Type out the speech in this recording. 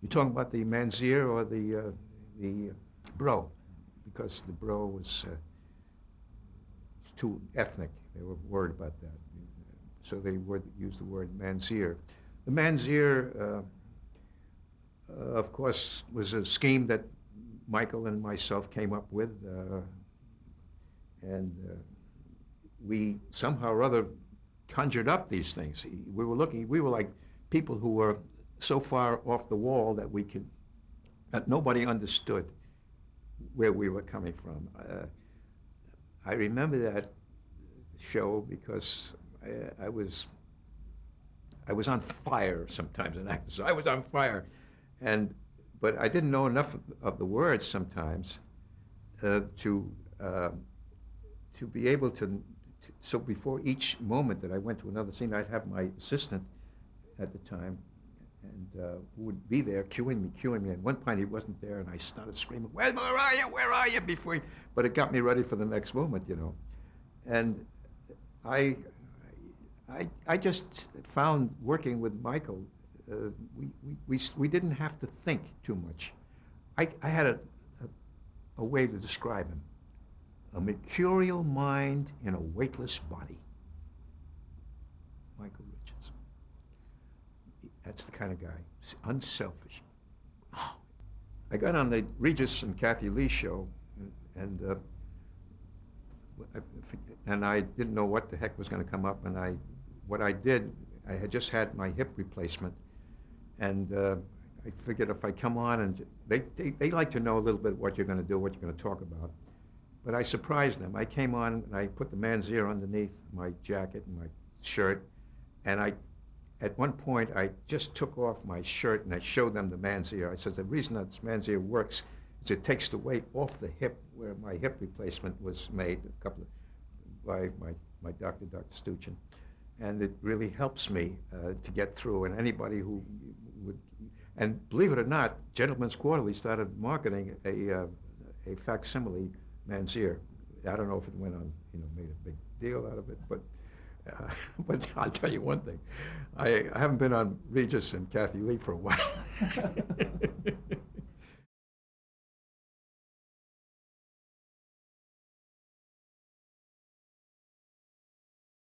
You talking about the manssiere or the bro? Because the bro was too ethnic. They were worried about that, so they would use the word manssiere. The manssiere, of course, was a scheme that Michael and myself came up with, and we somehow or other conjured up these things. We were like people who were so far off the wall that nobody understood where we were coming from. I remember that show because I was on fire sometimes, an actor. So I was on fire, but I didn't know enough of the words sometimes to be able to. So before each moment that I went to another scene, I'd have my assistant at the time, and who would be there cueing me. At one point he wasn't there, and I started screaming, where are you? Where are you? But it got me ready for the next moment, And I, I just found working with Michael, we didn't have to think too much. I had a way to describe him. A mercurial mind in a weightless body. Michael Richards. That's the kind of guy. Unselfish. Oh. I got on the Regis and Kathy Lee show, and I didn't know what the heck was going to come up, and what I did, I had just had my hip replacement, and I figured if I come on, and they like to know a little bit what you're going to do, what you're going to talk about. But I surprised them. I came on and I put the manssiere underneath my jacket and my shirt, and at one point I just took off my shirt and I showed them the manssiere. I said the reason that this manssiere works is it takes the weight off the hip where my hip replacement was made by my doctor, Dr. Stuchin, and it really helps me to get through. And anybody who would, and believe it or not, Gentleman's Quarterly started marketing a facsimile manssiere. I don't know if it went on, made a big deal out of it, but I'll tell you one thing. I haven't been on Regis and Kathy Lee for a while.